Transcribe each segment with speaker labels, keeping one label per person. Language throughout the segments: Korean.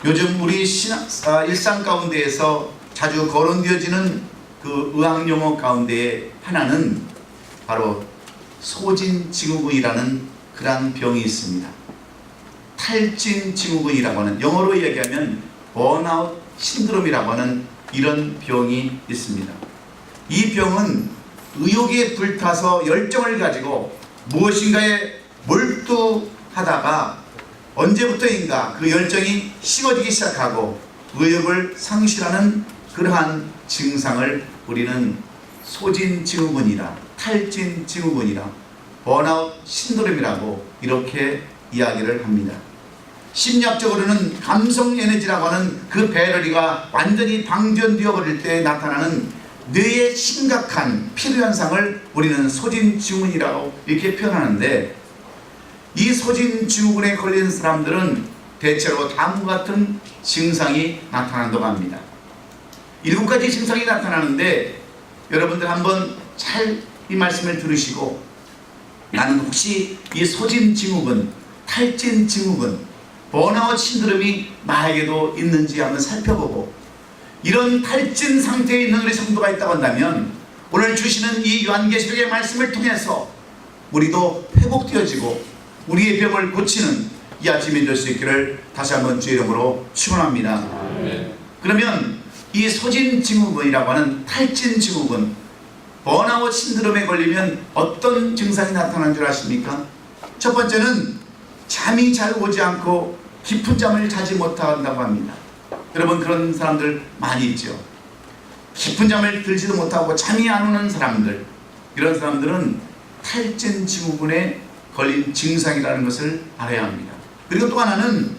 Speaker 1: 요즘 우리 일상 가운데에서 자주 거론되어지는 그 의학용어 가운데 하나는 바로 소진증후군이라는 그러한 병이 있습니다. 탈진증후군이라고 하는, 영어로 이야기하면 번아웃 신드롬이라고 하는 이런 병이 있습니다. 이 병은 의욕에 불타서 열정을 가지고 무엇인가에 몰두하다가 언제부터인가 그 열정이 식어지기 시작하고 의욕을 상실하는 그러한 증상을 우리는 소진증후군이라, 탈진증후군이라, 번아웃 신드롬이라고 이렇게 이야기를 합니다. 심리학적으로는 감성 에너지라고 하는 그 배터리가 완전히 방전되어 버릴 때 나타나는 뇌의 심각한 피로현상을 우리는 소진증후군이라고 이렇게 표현하는데, 이 소진증후군에 걸린 사람들은 대체로 다음과 같은 증상이 나타난다고 합니다. 7가지 증상이 나타나는데, 여러분들 한번 잘 이 말씀을 들으시고 나는 혹시 이 소진증후군, 탈진증후군, 번아웃 신드롬이 나에게도 있는지 한번 살펴보고, 이런 탈진 상태에 있는 우리 성도가 있다고 한다면 오늘 주시는 이 요한계시록의 말씀을 통해서 우리도 회복되어지고 우리의 병을 고치는 이 아침이 될 수 있기를 다시 한번 주의 이름으로 축원합니다. 그러면 이 소진증후군이라고 하는 탈진증후군, 번아웃 신드롬에 걸리면 어떤 증상이 나타나는 줄 아십니까? 첫 번째는 잠이 잘 오지 않고 깊은 잠을 자지 못한다고 합니다. 여러분, 그런 사람들 많이 있죠. 깊은 잠을 들지도 못하고 잠이 안 오는 사람들, 이런 사람들은 탈진증후군에 걸린 증상이라는 것을 알아야 합니다. 그리고 또 하나는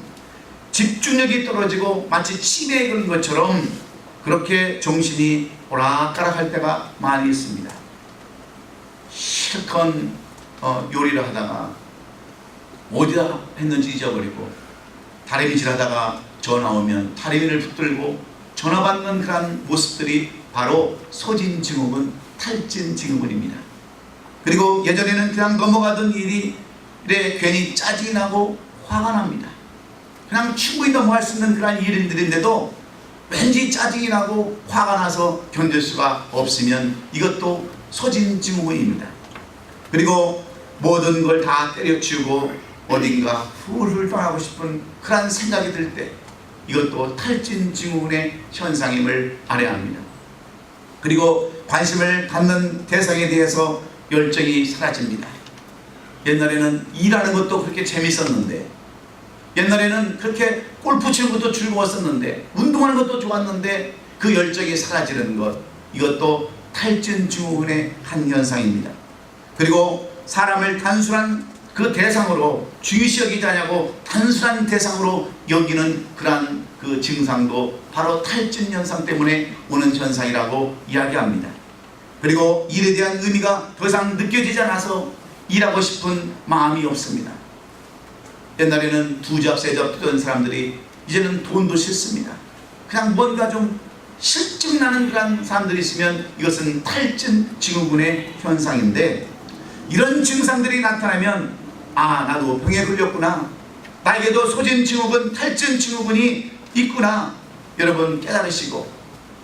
Speaker 1: 집중력이 떨어지고 마치 치매에 걸린 것처럼 그렇게 정신이 오락가락할 때가 많이 있습니다. 실컷 요리를 하다가 어디다 했는지 잊어버리고, 다리미질 하다가 전화 오면 다리미를 붙들고 전화 받는 그런 모습들이 바로 소진증후군, 탈진증후군입니다. 그리고 예전에는 그냥 넘어가던 일이 괜히 짜증이 나고 화가 납니다. 그냥 충분히 넘어갈 수 있는 그런 일들인데도 왠지 짜증이 나고 화가 나서 견딜 수가 없으면 이것도 소진증후군입니다. 그리고 모든 걸 다 때려치우고 어딘가 훌훌 떠나고 싶은 그런 생각이 들 때 이것도 탈진증후군의 현상임을 알아야 합니다. 그리고 관심을 갖는 대상에 대해서 열정이 사라집니다. 옛날에는 일하는 것도 그렇게 재밌었는데, 옛날에는 그렇게 골프 치는 것도 즐거웠었는데, 운동하는 것도 좋았는데 그 열정이 사라지는 것, 이것도 탈진증후군의 한 현상입니다. 그리고 사람을 단순한 그 대상으로 중요시 여기지 않냐고 단순한 대상으로 여기는 그러한 그 증상도 바로 탈진 현상 때문에 오는 현상이라고 이야기합니다. 그리고 일에 대한 의미가 더 이상 느껴지지 않아서 일하고 싶은 마음이 없습니다. 옛날에는 2잡, 3잡 뛰던 사람들이 이제는 돈도 싫습니다. 그냥 뭔가 좀 실증 나는 그런 사람들이 있으면 이것은 탈진증후군의 현상인데, 이런 증상들이 나타나면 아, 나도 병에 걸렸구나, 나에게도 소진증후군, 탈진증후군이 있구나, 여러분 깨달으시고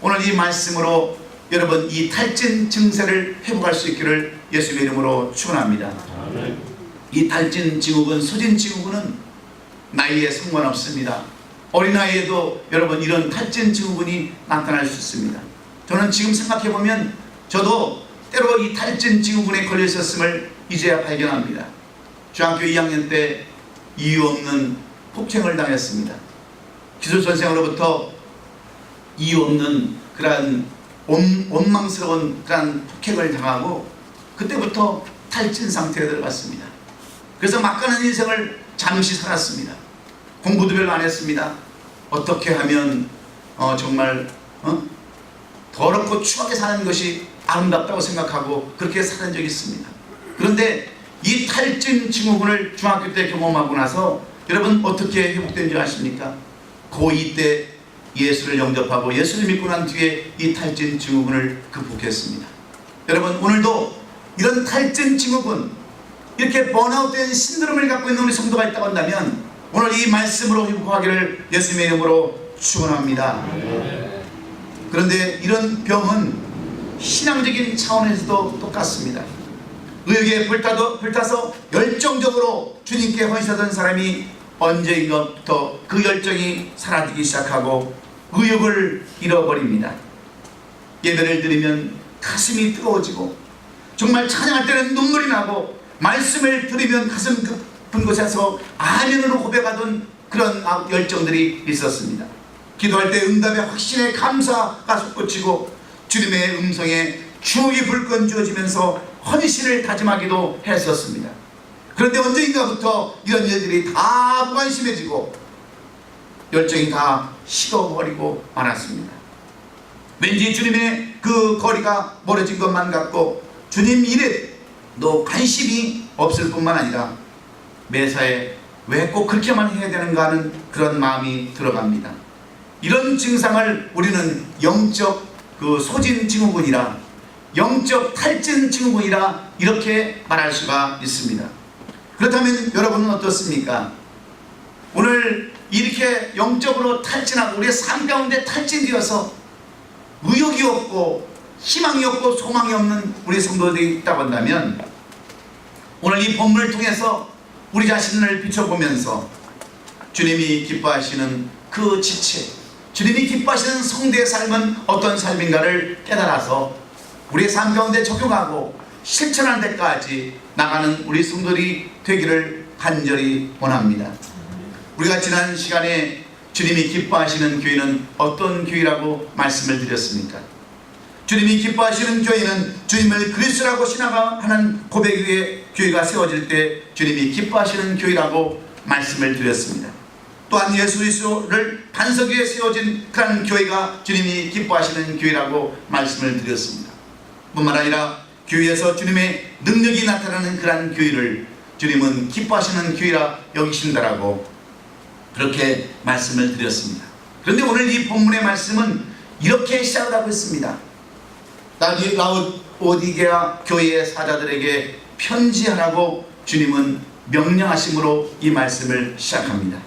Speaker 1: 오늘 이 말씀으로 여러분 이 탈진 증세를 회복할 수 있기를 예수님의 이름으로 축원합니다. 이 탈진증후군, 소진증후군은 나이에 상관없습니다. 어린아이에도 여러분 이런 탈진증후군이 나타날 수 있습니다. 저는 지금 생각해보면 저도 때로 이 탈진증후군에 걸려 있었음을 이제야 발견합니다. 중학교 2학년 때 이유 없는 폭행을 당했습니다. 기술선생으로부터 이유 없는 그러한 원망스러운 그러한 폭행을 당하고 그때부터 탈진 상태에 들어갔습니다. 그래서 막가는 인생을 잠시 살았습니다. 공부도 별로 안 했습니다. 어떻게 하면 정말 더럽고 추하게 사는 것이 아름답다고 생각하고 그렇게 사는 적이 있습니다. 그런데 이 탈진증후군을 중학교 때 경험하고 나서 여러분 어떻게 회복된지 아십니까? 고2 때 예수를 영접하고 예수를 믿고 난 뒤에 이 탈진증후군을 극복했습니다. 여러분 오늘도 이런 탈진증후군, 이렇게 번아웃된 신드롬을 갖고 있는 우리 성도가 있다고 한다면 오늘 이 말씀으로 회복하기를 예수님의 이름으로 축원합니다. 그런데 이런 병은 신앙적인 차원에서도 똑같습니다. 의욕에 불타서 열정적으로 주님께 헌신하던 사람이 언제인가부터 그 열정이 사라지기 시작하고 의욕을 잃어버립니다. 예배를 드리면 가슴이 뜨거워지고, 정말 찬양할 때는 눈물이 나고, 말씀을 들으면 가슴 깊은 곳에서 아멘으로 고백하던 그런 열정들이 있었습니다. 기도할 때 응답의 확신에 감사가 솟구치고 주님의 음성에 주옥이 불끈 주어지면서 헌신을 다짐하기도 했었습니다. 그런데 언제인가부터 이런 일들이 다 무관심해지고 열정이 다 식어버리고 말았습니다. 왠지 주님의 그 거리가 멀어진 것만 같고 주님 일에 너 관심이 없을 뿐만 아니라 매사에 왜 꼭 그렇게만 해야 되는가 하는 그런 마음이 들어갑니다. 이런 증상을 우리는 영적 소진 증후군이라, 영적 탈진 증후군이라 이렇게 말할 수가 있습니다. 그렇다면 여러분은 어떻습니까? 오늘 이렇게 영적으로 탈진하고 우리의 삶 가운데 탈진되어서 의욕이 없고 희망이 없고 소망이 없는 우리 성도들이 있다고 한다면, 오늘 이 본문을 통해서 우리 자신을 비춰보면서 주님이 기뻐하시는 그 지체, 주님이 기뻐하시는 성도의 삶은 어떤 삶인가를 깨달아서 우리의 삶 가운데 적용하고 실천하는 데까지 나가는 우리 성도들이 되기를 간절히 원합니다. 우리가 지난 시간에 주님이 기뻐하시는 교회는 어떤 교회라고 말씀을 드렸습니까? 주님이 기뻐하시는 교회는 주님을 그리스도라고 신앙하는 고백 위에 교회가 세워질 때 주님이 기뻐하시는 교회라고 말씀을 드렸습니다. 또한 예수 그리스도를 반석 위에 세워진 그런 교회가 주님이 기뻐하시는 교회라고 말씀을 드렸습니다. 뿐만 아니라 교회에서 주님의 능력이 나타나는 그런 교회를 주님은 기뻐하시는 교회라 여기신다라고 그렇게 말씀을 드렸습니다. 그런데 오늘 이 본문의 말씀은 이렇게 시작을 하고 있습니다. 라오디게아 교회의 사자들에게 편지하라고 주님은 명령하심으로 이 말씀을 시작합니다.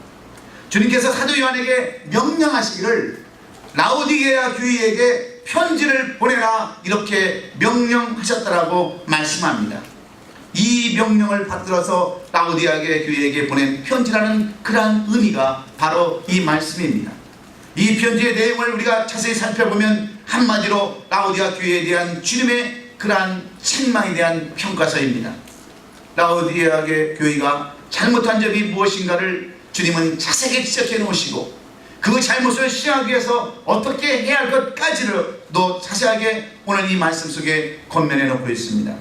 Speaker 1: 주님께서 사도 요한에게 명령하시기를 라오디게아 교회에게 편지를 보내라 이렇게 명령하셨다라고 말씀합니다. 이 명령을 받들어서 라오디게아 교회에게 보낸 편지라는 그러한 의미가 바로 이 말씀입니다. 이 편지의 내용을 우리가 자세히 살펴보면 한마디로 라오디게아 교회에 대한 주님의 그러한 책망에 대한 평가서입니다. 라오디게아 교회가 잘못한 점이 무엇인가를 주님은 자세하게 지적해 놓으시고 그 잘못을 시행하기 위해서 어떻게 해야 할 것까지를 또 자세하게 오늘 이 말씀 속에 권면해 놓고 있습니다.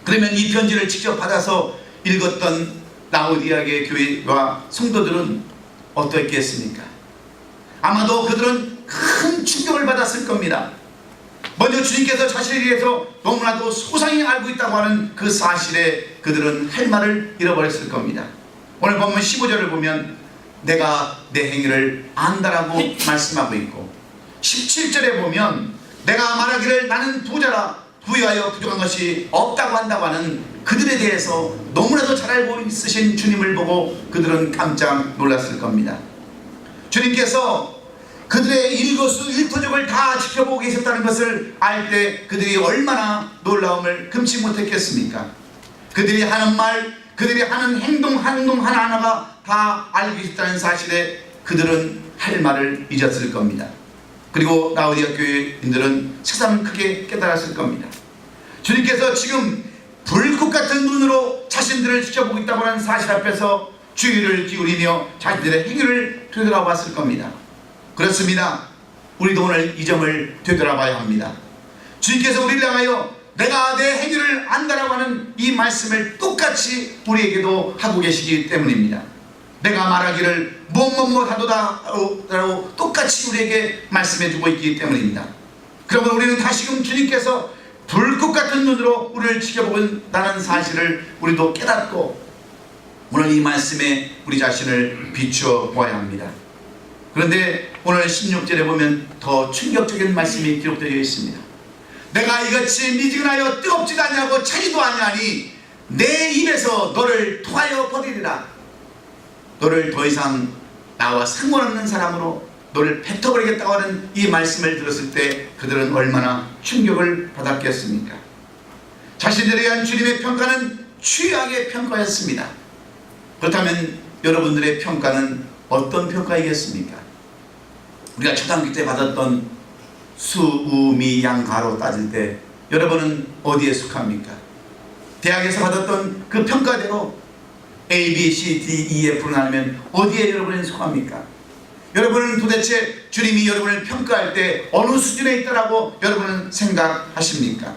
Speaker 1: 그러면 이 편지를 직접 받아서 읽었던 라오디게아 교회와 성도들은 어떻겠습니까? 아마도 그들은 큰 충격을 받았을 겁니다. 먼저 주님께서 자신에 대해서 너무나도 소상히 알고 있다고 하는 그 사실에 그들은 할 말을 잃어버렸을 겁니다. 오늘 본문 15절을 보면 내가 내 행위를 안다라고 말씀하고 있고, 17절에 보면 내가 말하기를 나는 부자라 부유하여 부족한 것이 없다고 한다고 하는 그들에 대해서 너무나도 잘 알고 있으신 주님을 보고 그들은 깜짝 놀랐을 겁니다. 주님께서 그들의 일거수일투족을 다 지켜보고 계셨다는 것을 알 때 그들이 얼마나 놀라움을 금치 못했겠습니까? 그들이 하는 말, 그들이 하는 행동 하나하나가 다 알고 있다는 사실에 그들은 할 말을 잊었을 겁니다. 그리고 라오디게아 교회인들은 새삼 크게 깨달았을 겁니다. 주님께서 지금 불꽃 같은 눈으로 자신들을 지켜보고 있다고 하는 사실 앞에서 주의를 기울이며 자신들의 행위를 되돌아봤을 겁니다. 그렇습니다. 우리도 오늘 이 점을 되돌아봐야 합니다. 주님께서 우리를 향하여 내가 내 행위를 안다라고 하는 이 말씀을 똑같이 우리에게도 하고 계시기 때문입니다. 내가 말하기를 무엇 하도다라고 똑같이 우리에게 말씀해주고 있기 때문입니다. 그러면 우리는 다시금 주님께서 불꽃 같은 눈으로 우리를 지켜보는다는 사실을 우리도 깨닫고 오늘 이 말씀에 우리 자신을 비추어 보아야 합니다. 그런데 오늘 16절에 보면 더 충격적인 말씀이 기록되어 있습니다. 내가 이같이 미지근하여 뜨겁지도 아니하고 차지도 아니하니 내 입에서 너를 토하여 버리리라. 너를 더 이상 나와 상관없는 사람으로 너를 뱉어버리겠다고 하는 이 말씀을 들었을 때 그들은 얼마나 충격을 받았겠습니까? 자신들에 대한 주님의 평가는 최악의 평가였습니다. 그렇다면 여러분들의 평가는 어떤 평가이겠습니까? 우리가 초등학교 때 받았던 수, 우, 미, 양, 가로 따질 때 여러분은 어디에 속합니까? 대학에서 받았던 그 평가대로 A, B, C, D, E, F로 나누면 어디에 여러분은 속합니까? 여러분은 도대체 주님이 여러분을 평가할 때 어느 수준에 있다라고 여러분은 생각하십니까?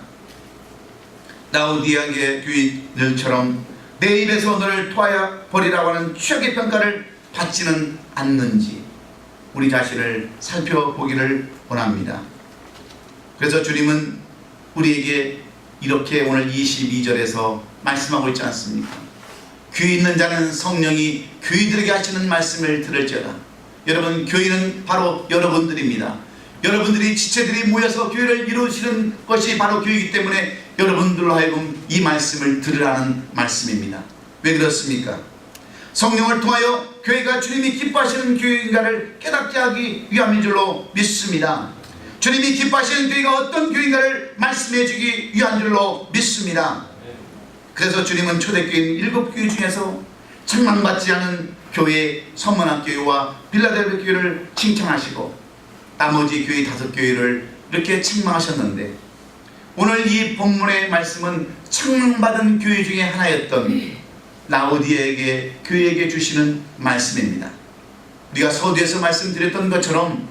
Speaker 1: 라우디아의 교인들처럼 내 입에서 너를 토하여 버리라고 하는 최악의 평가를 받지는 않는지 우리 자신을 살펴보기를 원합니다. 그래서 주님은 우리에게 이렇게 오늘 22절에서 말씀하고 있지 않습니까? 귀 있는 자는 성령이 교인들에게 하시는 말씀을 들을지어다. 여러분, 교인은 바로 여러분들입니다. 여러분들이 지체들이 모여서 교회를 이루시는 것이 바로 교회이기 때문에 여러분들로 하여금 이 말씀을 들으라는 말씀입니다. 왜 그렇습니까? 성령을 통하여 교회가 주님이 기뻐하시는 교회인가를 깨닫게 하기 위함인 줄로 믿습니다. 주님이 기뻐하시는 교회가 어떤 교회인가를 말씀해 주기 위한 줄로 믿습니다. 그래서 주님은 초대교인 7교회 중에서 책망받지 않은 교회, 선문학교회와 빌라델비아 교회를 칭찬하시고 나머지 교회 5교회를 이렇게 책망하셨는데, 오늘 이 본문의 말씀은 책망받은 교회 중에 하나였던 라우디아에게 교회에게 주시는 말씀입니다. 우리가 서두에서 말씀드렸던 것처럼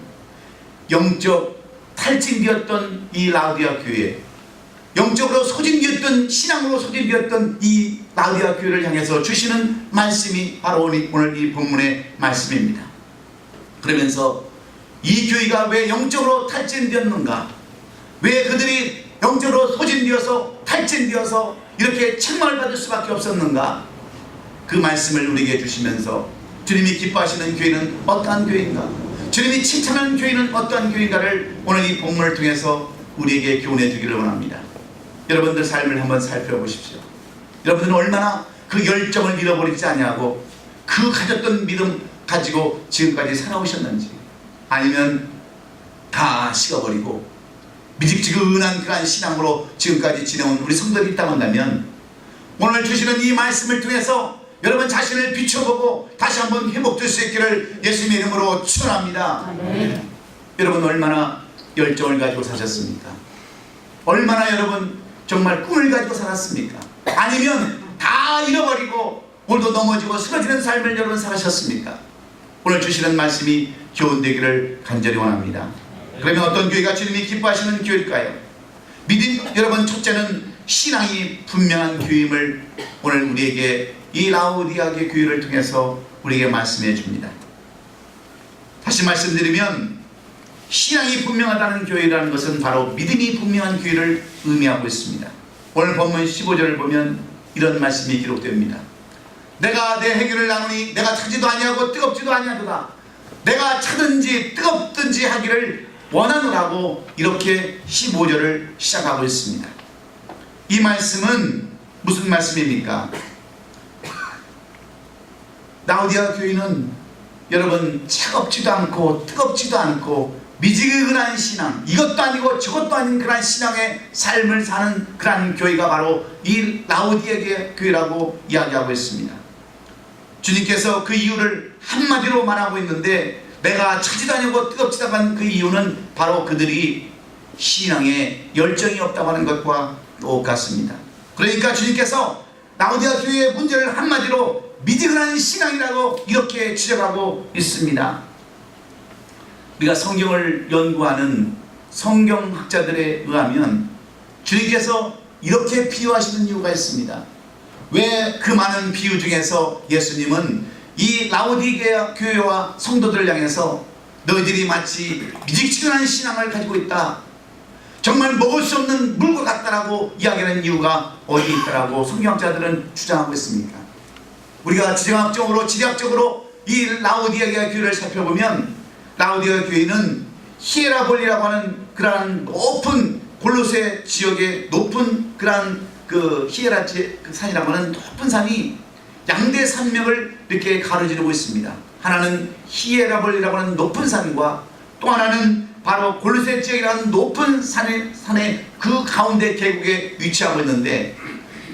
Speaker 1: 영적 탈진되었던 이 라우디아 교회, 영적으로 소진되었던, 신앙으로 소진되었던 이 라우디아 교회를 향해서 주시는 말씀이 바로 오늘 이 본문의 말씀입니다. 그러면서 이 교회가 왜 영적으로 탈진되었는가, 왜 그들이 영적으로 소진되어서 탈진되어서 이렇게 책망을 받을 수밖에 없었는가, 그 말씀을 우리에게 주시면서 주님이 기뻐하시는 교회는 어떠한 교회인가, 주님이 칭찬하는 교회는 어떠한 교회인가를 오늘 이 본문을 통해서 우리에게 교훈해 주기를 원합니다. 여러분들 삶을 한번 살펴보십시오. 여러분들은 얼마나 그 열정을 잃어버리지 아니하고 그 가졌던 믿음 가지고 지금까지 살아오셨는지, 아니면 다 식어버리고 미직지근한 그러한 신앙으로 지금까지 지내온 우리 성도들이 있다고 한다면, 오늘 주시는 이 말씀을 통해서 여러분 자신을 비춰보고 다시 한번 회복될 수 있기를 예수님의 이름으로 축원합니다. 여러분 얼마나 열정을 가지고 사셨습니까? 얼마나 여러분 정말 꿈을 가지고 살았습니까? 아니면 다 잃어버리고 오늘도 넘어지고 쓰러지는 삶을 여러분 살으셨습니까? 오늘 주시는 말씀이 교훈되기를 간절히 원합니다. 그러면 어떤 교회가 주님이 기뻐하시는 교회일까요? 믿음, 여러분 첫째는 신앙이 분명한 교회임을 오늘 우리에게 이 라우디아의 교회를 통해서 우리에게 말씀해 줍니다. 다시 말씀드리면 신앙이 분명하다는 교회라는 것은 바로 믿음이 분명한 교회를 의미하고 있습니다. 오늘 본문 15절을 보면 이런 말씀이 기록됩니다. 내가 내 해결을 나누니 내가 차지도 아니하고 뜨겁지도 아니하도다. 내가 차든지 뜨겁든지 하기를 원하노라고, 이렇게 15절을 시작하고 있습니다. 이 말씀은 무슨 말씀입니까? 라우디아 교회는 여러분 차갑지도 않고 뜨겁지도 않고 미지근한 신앙, 이것도 아니고 저것도 아닌 그런 신앙의 삶을 사는 그런 교회가 바로 이 라우디아 교회라고 이야기하고 있습니다. 주님께서 그 이유를 한마디로 말하고 있는데, 내가 차지도 아니고 뜨겁지도 않은 그 이유는 바로 그들이 신앙에 열정이 없다고 하는 것과 똑같습니다. 그러니까 주님께서 라우디아 교회의 문제를 한마디로 미지근한 신앙이라고 이렇게 지적하고 있습니다. 우리가 성경을 연구하는 성경학자들에 의하면 주님께서 이렇게 비유하시는 이유가 있습니다. 왜 그 많은 비유 중에서 예수님은 이 라우디게아 교회와 성도들을 향해서 너희들이 마치 미직지근한 신앙을 가지고 있다, 정말 먹을 수 없는 물과 같다라고 이야기하는 이유가 어디 있다라고 성경학자들은 주장하고 있습니까? 우리가 지정학적으로, 지리학적으로 이 라우디게아 교회를 살펴보면, 라우디게아 교회는 히에라볼리라고 하는 그러한 높은 골로새 지역의 높은 그러한 그 히에라 산이라고 하는 높은 산이 양대 산맥을 이렇게 가로지르고 있습니다. 하나는 히에라볼이라고 하는 높은 산과 또 하나는 바로 골로새 지역이라는 높은 산의 그 가운데 계곡에 위치하고 있는데,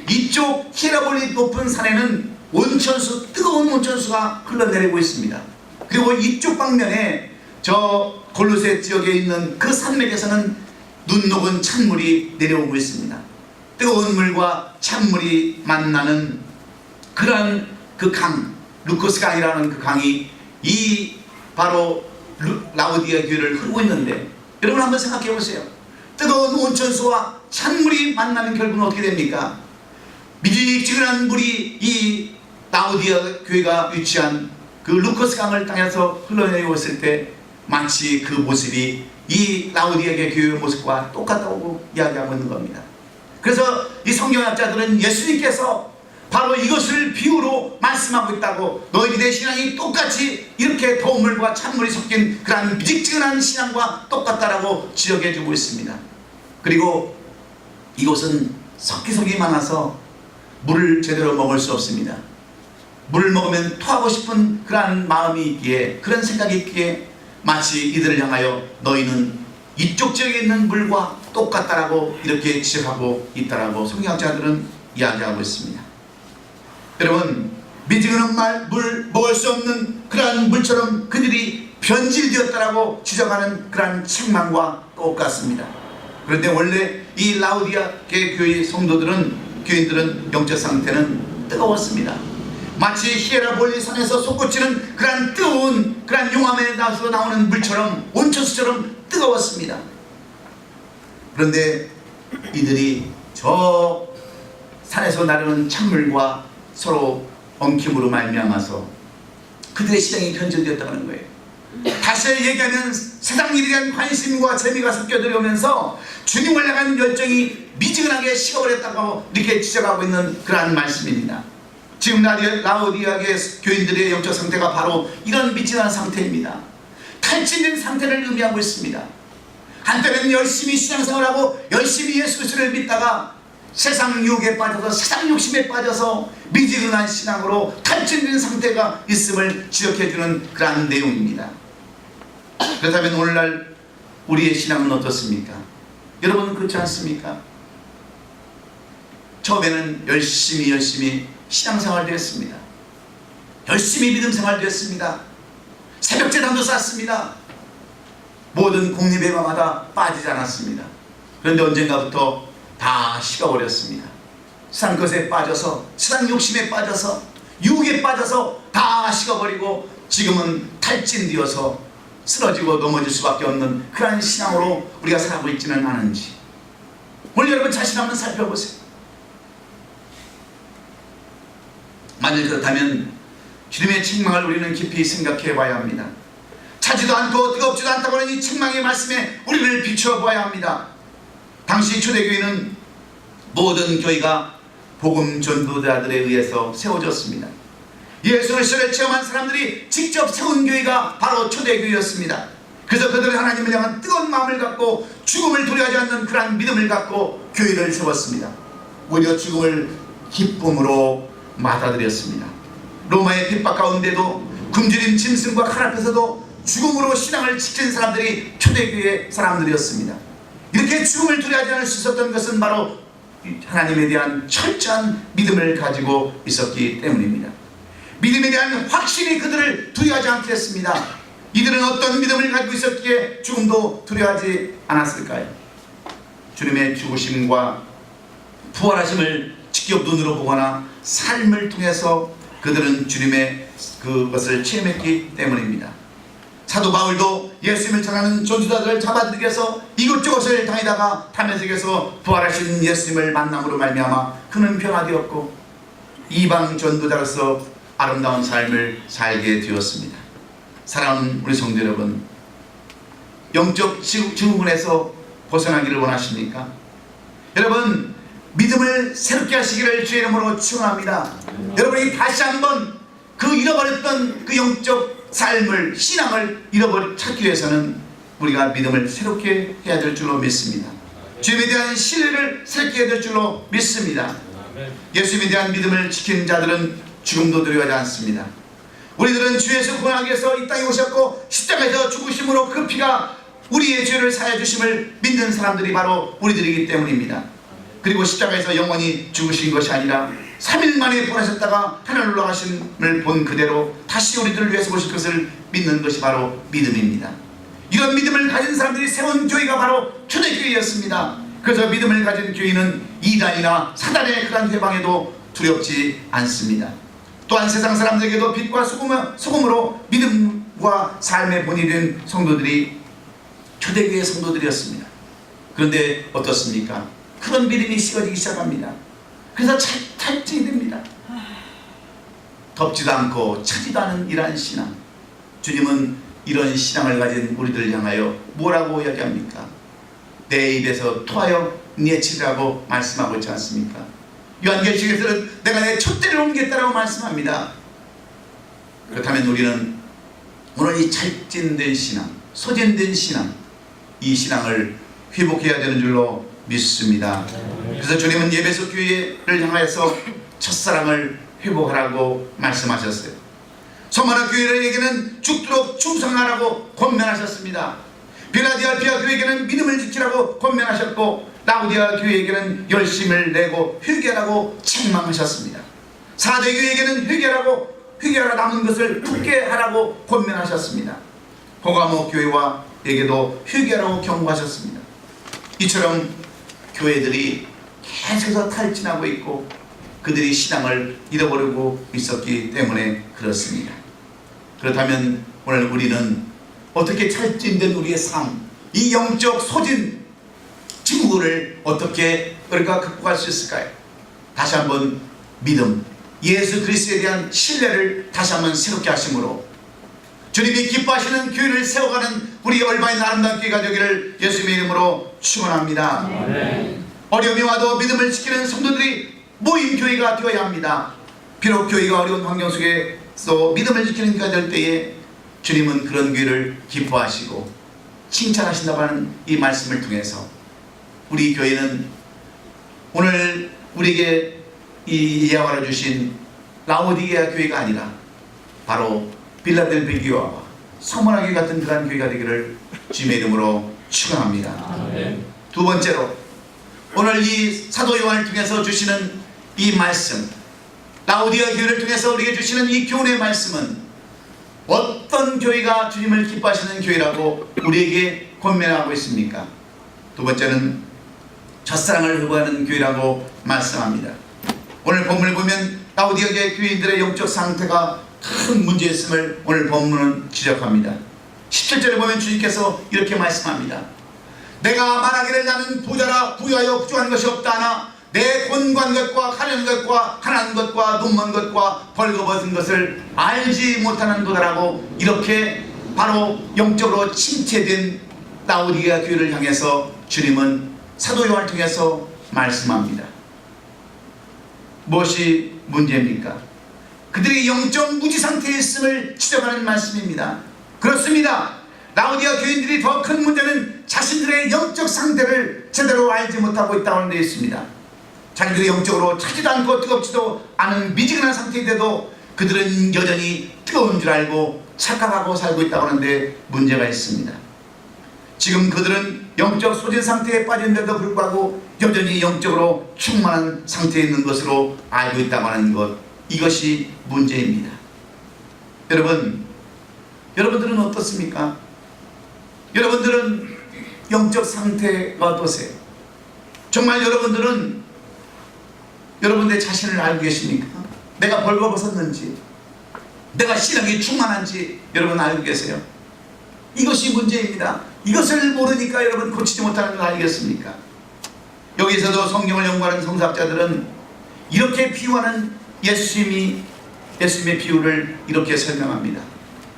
Speaker 1: 이쪽 히에라볼이 높은 산에는 온천수, 뜨거운 온천수가 흘러내리고 있습니다. 그리고 이쪽 방면에 저 골로새 지역에 있는 그 산맥에서는 눈 녹은 찬물이 내려오고 있습니다. 뜨거운 물과 찬물이 만나는 그러한 그 강, 루코스 강이라는 그 강이 이 바로 라오디아 교회를 흐르고 있는데, 여러분 한번 생각해 보세요. 뜨거운 온천수와 찬물이 만나는 결국은 어떻게 됩니까? 미지근한 물이 이 라오디아 교회가 위치한 그 루코스 강을 땅에서 흘러내려왔을 때 마치 그 모습이 이 라오디아 교회의 모습과 똑같다고 이야기하고 있는 겁니다. 그래서 이 성경학자들은 예수님께서 바로 이것을 비유로 말씀하고 있다고, 너희들의 신앙이 똑같이 이렇게 더운 물과 찬물이 섞인 그런 미지근한 신앙과 똑같다라고 지적해주고 있습니다. 그리고 이곳은 석기석이 많아서 물을 제대로 먹을 수 없습니다. 물을 먹으면 토하고 싶은 그런 마음이 있기에, 그런 생각이 있기에 마치 이들을 향하여 너희는 이쪽 지역에 있는 물과 똑같다라고 이렇게 지적하고 있다라고 성경학자들은 이야기하고 있습니다. 여러분, 미지근한 물 먹을 수 없는 그러한 물처럼 그들이 변질되었다라고 지적하는 그러한 책망과 똑같습니다. 그런데 원래 이 라오디아 교회의 교인들은 영적 상태는 뜨거웠습니다. 마치 히에라볼리 산에서 솟구치는 그러한 뜨거운 그러한 용암에서 나오는 물처럼, 온천수처럼 뜨거웠습니다. 그런데 이들이 저 산에서 나르는 찬물과 서로 엉킴으로 말미암아서 그들의 신앙이 변질되었다는 거예요. 다시 얘기하면 세상 일에 대한 관심과 재미가 섞여 들어오면서 주님을 향한 열정이 미지근하게 식어버렸다고 이렇게 지적하고 있는 그러한 말씀입니다. 지금 라오디아 교인들의 영적 상태가 바로 이런 미지근한 상태입니다. 탈진된 상태를 의미하고 있습니다. 한때는 열심히 신앙생활하고 열심히 예수 그리스도를 믿다가 세상 유혹에 빠져서, 세상 욕심에 빠져서 미지근한 신앙으로 탈진된 상태가 있음을 지적해주는 그러한 내용입니다. 그렇다면 오늘날 우리의 신앙은 어떻습니까? 여러분은 그렇지 않습니까? 처음에는 열심히 신앙생활도 했습니다. 열심히 믿음생활도 했습니다. 새벽제단도 쌓습니다. 모든 공립예배마다 빠지지 않았습니다. 그런데 언젠가부터 다 식어버렸습니다. 세상 것에 빠져서, 세상 욕심에 빠져서, 유혹에 빠져서 다 식어버리고 지금은 탈진되어서 쓰러지고 넘어질 수밖에 없는 그러한 신앙으로 우리가 살아가고 있지는 않은지, 오늘 여러분 자신 한번 살펴보세요. 만일 그렇다면 주님의 책망을 우리는 깊이 생각해 봐야 합니다. 차지도 않고 뜨겁지도 않다고 하는 이 책망의 말씀에 우리를 비추어 봐야 합니다. 당시 초대교회는 모든 교회가 복음 전도자들에 의해서 세워졌습니다. 예수 그리스도를 체험한 사람들이 직접 세운 교회가 바로 초대교회였습니다. 그래서 그들은 하나님을 향한 뜨거운 마음을 갖고 죽음을 두려워하지 않는 그러한 믿음을 갖고 교회를 세웠습니다. 오히려 죽음을 기쁨으로 받아들였습니다. 로마의 핍박 가운데도 굶주린 짐승과 칼 앞에서도 죽음으로 신앙을 지킨 사람들이 초대교회 사람들이었습니다. 이렇게 죽음을 두려워하지 않을 수 있었던 것은 바로 하나님에 대한 철저한 믿음을 가지고 있었기 때문입니다. 믿음에 대한 확신이 그들을 두려워하지 않게 했습니다. 이들은 어떤 믿음을 가지고 있었기에 죽음도 두려워하지 않았을까요? 주님의 죽으심과 부활하심을 직접 눈으로 보거나 삶을 통해서 그들은 주님의 그것을 체험했기 때문입니다. 사도 바울도 예수님을 전하는 전도자들을 잡아들이기 위해서 이곳저곳을 다니다가 다메섹에서 부활하신 예수님을 만남으로 말미암아 그는 변화되었고 이방 전도자로서 아름다운 삶을 살게 되었습니다. 사랑하는 우리 성도 여러분, 영적 증후군에서 벗어나기를 원하십니까? 여러분, 믿음을 새롭게 하시기를 주의 이름으로 축원합니다. 여러분이 다시 한번 그 잃어버렸던 그 영적 삶을, 신앙을 찾기 위해서는 우리가 믿음을 새롭게 해야 될 줄로 믿습니다. 주님에 대한 신뢰를 새롭게 해야 될 줄로 믿습니다. 예수님에 대한 믿음을 지키는 자들은 죽음도 두려워하지 않습니다. 우리들은 주 예수 구원하기 위해서 이 땅에 오셨고 십자가에서 죽으심으로 그 피가 우리의 죄를 사하여 주심을 믿는 사람들이 바로 우리들이기 때문입니다. 그리고 십자가에서 영원히 죽으신 것이 아니라 3일 만에 부활하셨다가 하늘로 올라가심을 본 그대로 다시 우리들을 위해서 오실 것을 믿는 것이 바로 믿음입니다. 이런 믿음을 가진 사람들이 세운 교회가 바로 초대교회였습니다. 그래서 믿음을 가진 교회는 이단이나 사단의 그런 회방에도 두렵지 않습니다. 또한 세상 사람들에게도 빛과 소금으로 믿음과 삶의 본이 된 성도들이 초대교회 성도들이었습니다. 그런데 어떻습니까? 그런 믿음이 식어지기 시작합니다. 그래서 탈진이 됩니다. 덥지도 않고 차지도 않은 이러한 신앙. 주님은 이런 신앙을 가진 우리들을 향하여 뭐라고 이야기합니까? 내 입에서 토하여 내치라고 말씀하고 있지 않습니까? 요한계시록에서는 내가 내 촛대를 옮겼다라고 말씀합니다. 그렇다면 우리는 오늘 이 찰진된 신앙, 소진된 신앙, 이 신앙을 회복해야 되는 줄로 믿습니다. 그래서 주님은 예배소 교회를 향하여서 첫사랑을 회복하라고 말씀하셨어요. 소마나 교회에게는 죽도록 충성하라고 권면하셨습니다. 빌라델피아 교회에게는 믿음을 지키라고 권면하셨고 라우디아 교회에게는 열심을 내고 회개하라고 책망하셨습니다. 사대 교회에게는 회개하라 남은 것을 굳게 하라고 권면하셨습니다. 호가모 교회와에게도 회개하라고 경고하셨습니다. 이처럼 교회들이 계속해서 탈진하고 있고 그들이 신앙을 잃어버리고 있었기 때문에 그렇습니다. 그렇다면 오늘 우리는 어떻게 찰진된 우리의 삶, 이 영적 소진 증후를 어떻게 우리가 극복할 수 있을까요? 다시 한번 믿음, 예수 그리스도에 대한 신뢰를 다시 한번 새롭게 하심으로 주님이 기뻐하시는 교회를 세워가는 우리 얼마인 아름다운 교회가 되기를 예수님의 이름으로 축원합니다. 어려움이 와도 믿음을 지키는 성도들이 모임 교회가 되어야 합니다. 비록 교회가 어려운 환경 속에서 믿음을 지키는 교회가 될 때에 주님은 그런 교회를 기뻐하시고 칭찬하신다고 하는 이 말씀을 통해서 우리 교회는 오늘 우리에게 이 예화를 주신 라오디게아 교회가 아니라 바로 빌라델피아 교회와 소모나 교회 같은 그런 교회가 되기를 주님의 이름으로 축원합니다. 두 번째로 오늘 이 사도 요한을 통해서 주시는 이 말씀, 라오디게아 교회를 통해서 우리에게 주시는 이 교훈의 말씀은 어떤 교회가 주님을 기뻐하시는 교회라고 우리에게 권면하고 있습니까? 두 번째는 첫사랑을 회복하는 교회라고 말씀합니다. 오늘 본문을 보면 라오디게아 교인들의 영적 상태가 큰 문제였음을 오늘 본문은 지적합니다. 17절에 보면 주님께서 이렇게 말씀합니다. 내가 말하기를 나는 부자라 부유하여 부족한 것이 없다 하나 내 권고한 것과 가려는 것과 하나는 것과 눈먼 것과 벌거벗은 것을 알지 못하는 도다라고 이렇게 바로 영적으로 침체된 라오디게아 교회를 향해서 주님은 사도 요한을 통해서 말씀합니다. 무엇이 문제입니까? 그들이 영적 무지 상태에 있음을 지적하는 말씀입니다. 그렇습니다. 라오디게아 교인들이 더 큰 문제는 자신들의 영적 상태를 제대로 알지 못하고 있다고 되어 있습니다. 자기들이 영적으로 차지도 않고 뜨겁지도 않은 미지근한 상태인데도 그들은 여전히 뜨거운 줄 알고 착각하고 살고 있다고 하는데 문제가 있습니다. 지금 그들은 영적 소진 상태에 빠진데도 불구하고 여전히 영적으로 충만한 상태에 있는 것으로 알고 있다고 하는 것, 이것이 문제입니다. 여러분들은 어떻습니까? 여러분들은 영적 상태가 어떠세요? 정말 여러분들은 여러분들의 자신을 알고 계십니까? 내가 벌거벗었는지, 내가 신앙이 충만한지 여러분 알고 계세요? 이것이 문제입니다. 이것을 모르니까 여러분 고치지 못하는 걸 알겠습니까? 여기서도 성경을 연구하는 성사학자들은 이렇게 비유하는 예수님의 비유를 이렇게 설명합니다.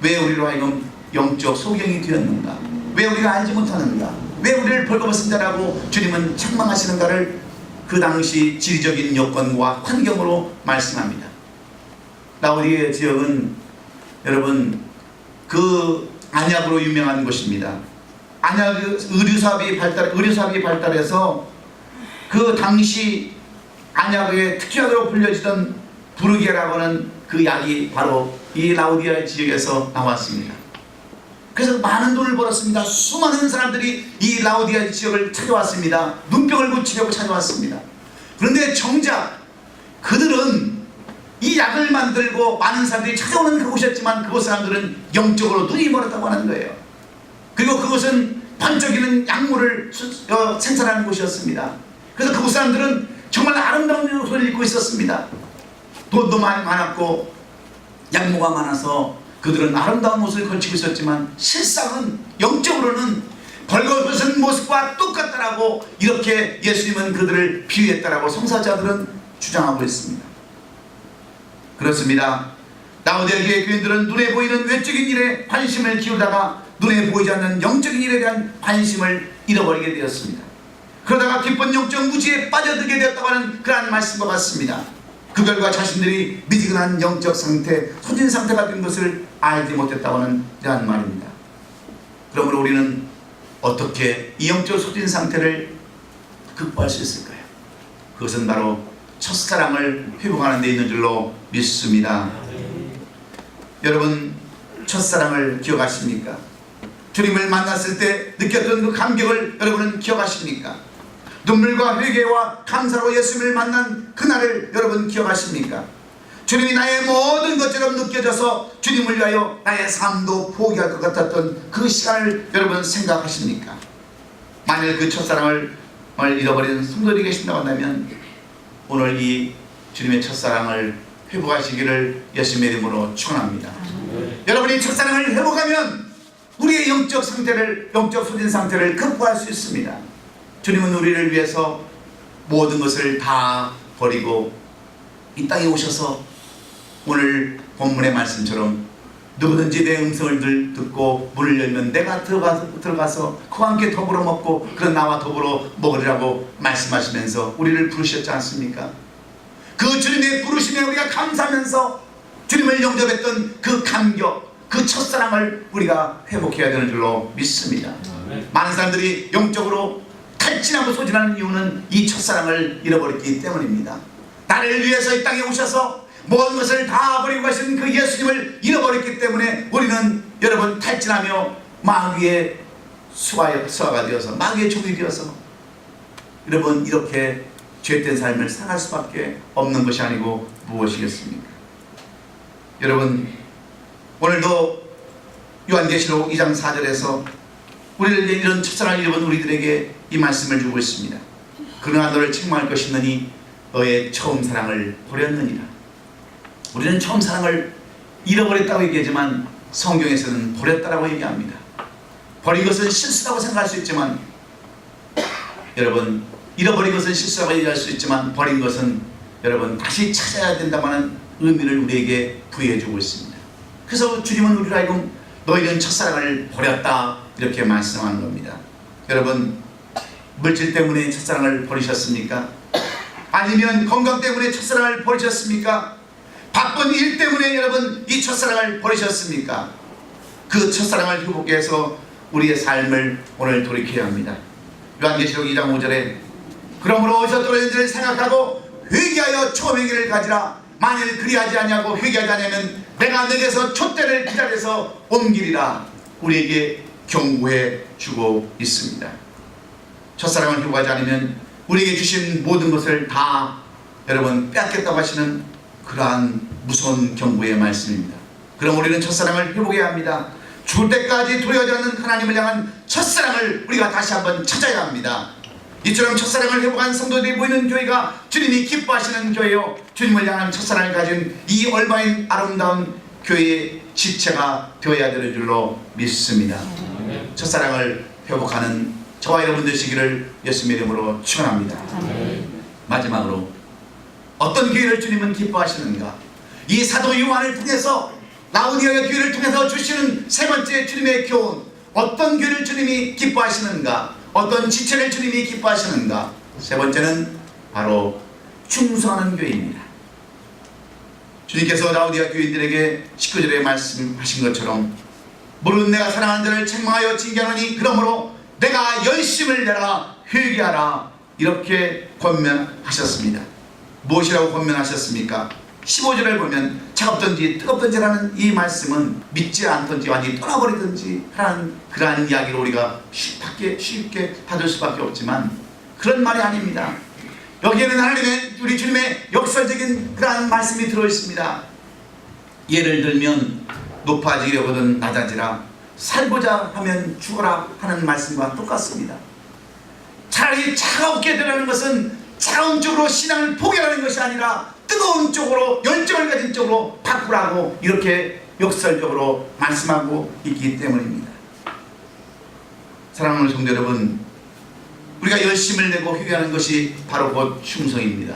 Speaker 1: 왜 우리로 하여금 영적 소경이 되었는가? 왜 우리가 알지 못하는가? 왜 우리를 벌거벗은 자라고 주님은 책망하시는가를 그 당시 지리적인 여건과 환경으로 말씀합니다. 라오디게아 지역은 여러분 그 안약으로 유명한 곳입니다. 안약 의류사업이 발달해서 그 당시 안약의 특효약으로 불려지던 부르기아라고 하는 그 약이 바로 이 라오디아 지역에서 나왔습니다. 그래서 많은 돈을 벌었습니다. 수많은 사람들이 이 라오디아 지역을 찾아왔습니다. 눈병을 고치려고 찾아왔습니다. 그런데 정작 그들은 이 약을 만들고 많은 사람들이 찾아오는 그곳이었지만 그곳 사람들은 영적으로 눈이 멀었다고 하는 거예요. 그리고 그곳은 반짝이는 약물을 생산하는 곳이었습니다. 그래서 그곳 사람들은 정말 아름다운 옷을 입고 있었습니다. 돈도 많았고 양모가 많아서 그들은 아름다운 옷을 걸치고 있었지만 실상은 영적으로는 벌거벗은 모습과 똑같다라고 이렇게 예수님은 그들을 비유했다라고 성사자들은 주장하고 있습니다. 그렇습니다. 라오디아 교회 교인들은 눈에 보이는 외적인 일에 관심을 기울다가 눈에 보이지 않는 영적인 일에 대한 관심을 잃어버리게 되었습니다. 그러다가 깊은 영적 무지에 빠져들게 되었다고 하는 그러한 말씀과 같습니다. 그 결과 자신들이 미지근한 영적 상태, 소진 상태가 된 것을 알지 못했다고 하는 이러한 말입니다. 그러므로 우리는 어떻게 이 영적 소진 상태를 극복할 수 있을까요? 그것은 바로 첫사랑을 회복하는 데 있는 줄로 믿습니다. 여러분, 첫사랑을 기억하십니까? 주님을 만났을 때 느꼈던 그 감격을 여러분은 기억하십니까? 눈물과 회개와 감사로 예수님을 만난 그날을 여러분 기억하십니까? 주님이 나의 모든 것처럼 느껴져서 주님을 위하여 나의 삶도 포기할 것 같았던 그 시간을 여러분 생각하십니까? 만일 그 첫사랑을 잃어버린 성도들이 계신다고 한다면 오늘 이 주님의 첫사랑을 회복하시기를 예수님의 이름으로 축원합니다. 여러분이 첫사랑을 회복하면 우리의 영적 상태를, 영적 소진 상태를 극복할 수 있습니다. 주님은 우리를 위해서 모든 것을 다 버리고 이 땅에 오셔서 오늘 본문의 말씀처럼 누구든지 내 음성을 듣고 문을 열면 내가 들어가서 그와 함께 더불어 먹고 그런 나와 더불어 먹으리라고 말씀하시면서 우리를 부르셨지 않습니까? 그 주님의 부르심에 우리가 감사하면서 주님을 영접했던 그 감격, 그 첫사랑을 우리가 회복해야 되는 줄로 믿습니다. 많은 사람들이 영적으로 탈진하고 소진하는 이유는 이 첫사랑을 잃어버렸기 때문입니다. 나를 위해서 이 땅에 오셔서 모든 것을 다 버리고 가신 그 예수님을 잃어버렸기 때문에 우리는 여러분 탈진하며 마귀의 수하가 되어서 마귀의 종이 되어서 여러분 이렇게 죄된 삶을 살아갈 수밖에 없는 것이 아니고 무엇이겠습니까? 여러분 오늘도 요한계시록 2장 4절에서 우리를 이런 첫사랑을 잃어본 우리들에게 이 말씀을 주고 있습니다. 그러나 너를 책망할 것이느니 너의 처음 사랑을 버렸느니라. 우리는 처음 사랑을 잃어버렸다고 얘기하지만 성경에서는 버렸다라고 얘기합니다. 버린 것은 실수라고 생각할 수 있지만 여러분 잃어버린 것은 실수라고 얘기할 수 있지만 버린 것은 여러분 다시 찾아야 된다는 의미를 우리에게 부여해주고 있습니다. 그래서 주님은 우리로 하여금 너희는 첫사랑을 버렸다 이렇게 말씀하는 겁니다. 여러분 물질 때문에 첫사랑을 버리셨습니까? 아니면 건강 때문에 첫사랑을 버리셨습니까? 바쁜 일 때문에 여러분 이 첫사랑을 버리셨습니까? 그 첫사랑을 회복해서 우리의 삶을 오늘 돌이켜야 합니다. 요한계시록 2장 5절에 그러므로 어디서 떨어진지를 생각하고 회개하여 처음의 길을 가지라. 만일 그리하지 아니하고 회개하지 아니하면 내가 내게서 촛대를 기다려서 옮기리라. 우리에게 경고해 주고 있습니다. 첫사랑을 회복하지 않으면 우리에게 주신 모든 것을 다 여러분 뺏겠다고 하시는 그러한 무서운 경고의 말씀입니다. 그럼 우리는 첫사랑을 회복해야 합니다. 죽을 때까지 도래하지 않는 하나님을 향한 첫사랑을 우리가 다시 한번 찾아야 합니다. 이처럼 첫사랑을 회복한 성도들이 모이는 교회가 주님이 기뻐하시는 교회요, 주님을 향한 첫사랑을 가진 이 얼마인 아름다운 교회의 지체가 되어야 되는 줄로 믿습니다. 첫사랑을 회복하는 저와 여러분 되시기를 예수님의 이름으로 축원합니다. 마지막으로 어떤 교회를 주님은 기뻐하시는가? 이 사도 요한을 통해서 라오디아 교회를 통해서 주시는 세 번째 주님의 교훈, 어떤 교회를 주님이 기뻐하시는가? 어떤 지체를 주님이 기뻐하시는가? 세 번째는 바로 충성하는 교회입니다. 주님께서 라오디아 교인들에게 19절에 말씀하신 것처럼 물은 내가 사랑하는 자를 책망하여 징계하노니 그러므로 내가 열심을 내라 회개하라 이렇게 권면하셨습니다. 무엇이라고 권면하셨습니까? 15절을 보면 차갑든지 뜨겁든지라는 이 말씀은 믿지 않든지 완전히 떠나버리든지 하는 그러한 이야기를 우리가 쉽게 받을 수밖에 없지만 그런 말이 아닙니다. 여기에는 하나님의 우리 주님의 역설적인 그러한 말씀이 들어있습니다. 예를 들면 높아지려거든 낮아지라, 살고자 하면 죽어라 하는 말씀과 똑같습니다. 차라리 차갑게 되라는 것은 차가운 쪽으로 신앙을 포기하는 것이 아니라 뜨거운 쪽으로, 열정을 가진 쪽으로 바꾸라고 이렇게 역설적으로 말씀하고 있기 때문입니다. 사랑하는 성도 여러분, 우리가 열심을 내고 회개하는 것이 바로 곧 충성입니다.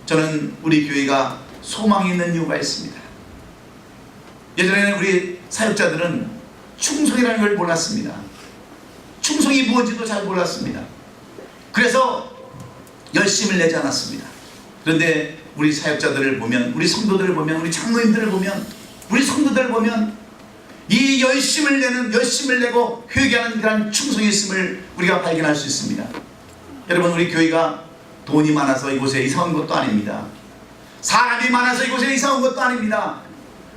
Speaker 1: 저는 우리 교회가 소망이 있는 이유가 있습니다. 예전에는 우리 사역자들은 충성이라는 걸 몰랐습니다. 충성이 무엇인지도 잘 몰랐습니다. 그래서 열심을 내지 않았습니다. 그런데 우리 사역자들을 보면, 우리 성도들을 보면, 우리 장로님들을 보면, 우리 성도들을 보면 이 열심을 내고 회개하는 그런 충성이 있음을 우리가 발견할 수 있습니다. 여러분, 우리 교회가 돈이 많아서 이곳에 이사 온 것도 아닙니다. 사람이 많아서 이곳에 이사 온 것도 아닙니다.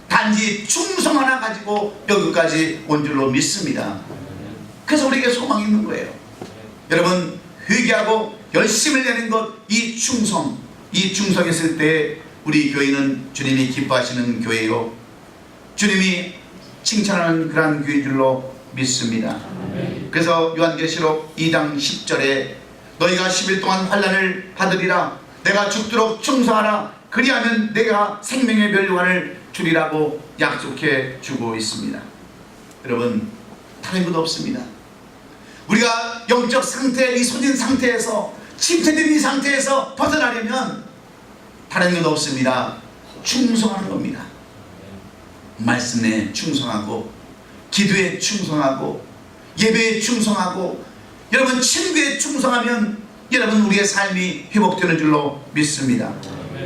Speaker 1: 단지 충성 하나 가지고 여기까지 온 줄로 믿습니다. 그래서 우리에게 소망이 있는 거예요. 여러분, 회개하고 열심을 내는 것, 이 충성 있을 때 우리 교회는 주님이 기뻐하시는 교회요, 주님이 칭찬하는 그러한 교회인 줄로 믿습니다. 그래서 요한계시록 2장 10절에 너희가 10일 동안 환난을 받으리라, 내가 죽도록 충성하라, 그리하면 내가 생명의 멸류관을 주리라고 약속해 주고 있습니다. 여러분, 다른 것 없습니다. 우리가 영적 상태, 이 소진 상태에서, 침체된 이 상태에서 벗어나려면 다른 것 없습니다. 충성하는 겁니다. 말씀에 충성하고, 기도에 충성하고, 예배에 충성하고, 여러분 친구에 충성하면 여러분 우리의 삶이 회복되는 줄로 믿습니다.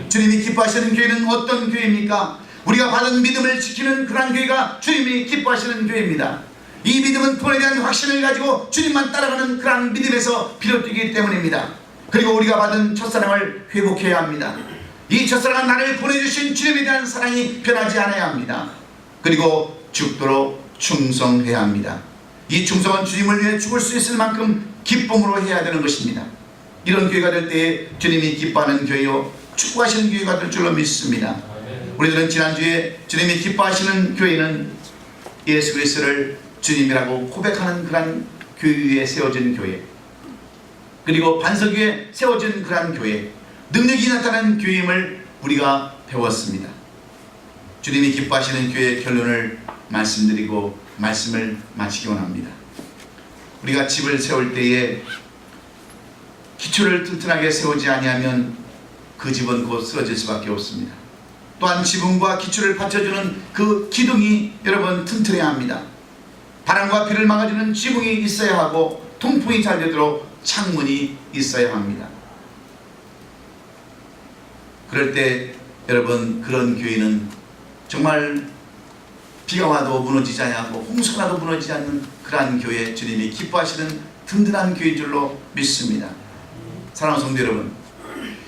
Speaker 1: 주님이 기뻐하시는 교회는 어떤 교회입니까? 우리가 받은 믿음을 지키는 그런 교회가 주님이 기뻐하시는 교회입니다. 이 믿음은 돈에 대한 확신을 가지고 주님만 따라가는 그런 믿음에서 비롯되기 때문입니다. 그리고 우리가 받은 첫사랑을 회복해야 합니다. 이 첫사랑은 나를 보내주신 주님에 대한 사랑이 변하지 않아야 합니다. 그리고 죽도록 충성해야 합니다. 이 충성은 주님을 위해 죽을 수 있을 만큼 기쁨으로 해야 되는 것입니다. 이런 교회가 될 때에 주님이 기뻐하는 교회요, 축복하시는 교회가 될 줄로 믿습니다. 우리들은 지난주에 주님이 기뻐하시는 교회는 예수 그리스도를 주님이라고 고백하는 그런 교회 위에 세워진 교회, 그리고 반석 위에 세워진 그런 교회, 능력이 나타나는 교회임을 우리가 배웠습니다. 주님이 기뻐하시는 교회의 결론을 말씀드리고 말씀을 마치기 원합니다. 우리가 집을 세울 때에 기초를 튼튼하게 세우지 아니하면 그 집은 곧 쓰러질 수밖에 없습니다. 또한 지붕과 기초를 받쳐주는 그 기둥이 여러분 튼튼해야 합니다. 바람과 비를 막아주는 지붕이 있어야 하고, 통풍이 잘 되도록 창문이 있어야 합니다. 그럴 때 여러분, 그런 교회는 정말 비가 와도 무너지지 않고 홍수가 나도 무너지지 않는 그러한 교회, 주님이 기뻐하시는 든든한 교회인 줄로 믿습니다. 사랑하는 성도 여러분,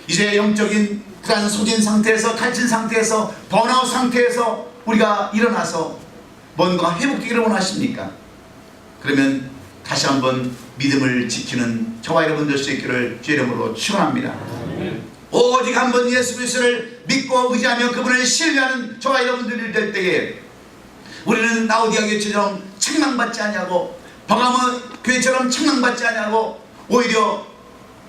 Speaker 1: 이제 영적인 그러한 소진 상태에서, 갇힌 상태에서, 번아웃 상태에서 우리가 일어나서 뭔가 회복되기를 원하십니까? 그러면 다시 한번 믿음을 지키는 저와 여러분 될 수 있기를 주의 이름으로 축원합니다. 오직 한번 예수 그리스도를 믿고 의지하며 그분을 신뢰하는 저와 여러분들이 될 때에 우리는 라오디아 교회처럼 책망받지 않냐고, 버가모 교회처럼 책망받지 않냐고, 오히려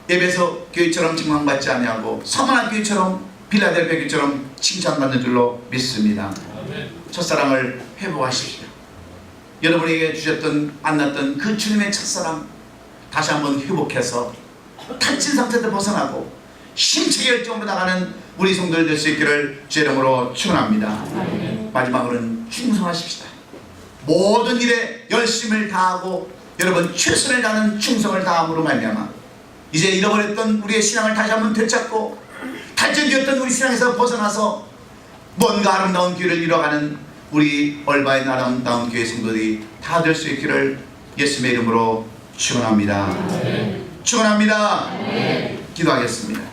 Speaker 1: 에베소 교회처럼 책망받지 않냐고, 서머나 교회처럼, 빌라델피아 교회처럼 칭찬받는 줄로 믿습니다. 첫사랑을 회복하십시오. 여러분에게 주셨던, 만났던 그 주님의 첫사랑 다시 한번 회복해서 갇힌 상태에서 벗어나고 힘차게 열정으로 나가는 우리 성도들 될 수 있기를 주의 이름으로 축원합니다. 마지막으로는 충성하십시다. 모든 일에 열심을 다하고 여러분 최선을 다하는 충성을 다함으로 말미암아 이제 잃어버렸던 우리의 신앙을 다시 한번 되찾고 탈전되었던 우리 신앙에서 벗어나서 뭔가 아름다운 길을 이뤄가는 우리 얼바의 아름다운 교회 성도들이 다 될 수 있기를 예수님의 이름으로 축원합니다. 축원합니다. 기도하겠습니다.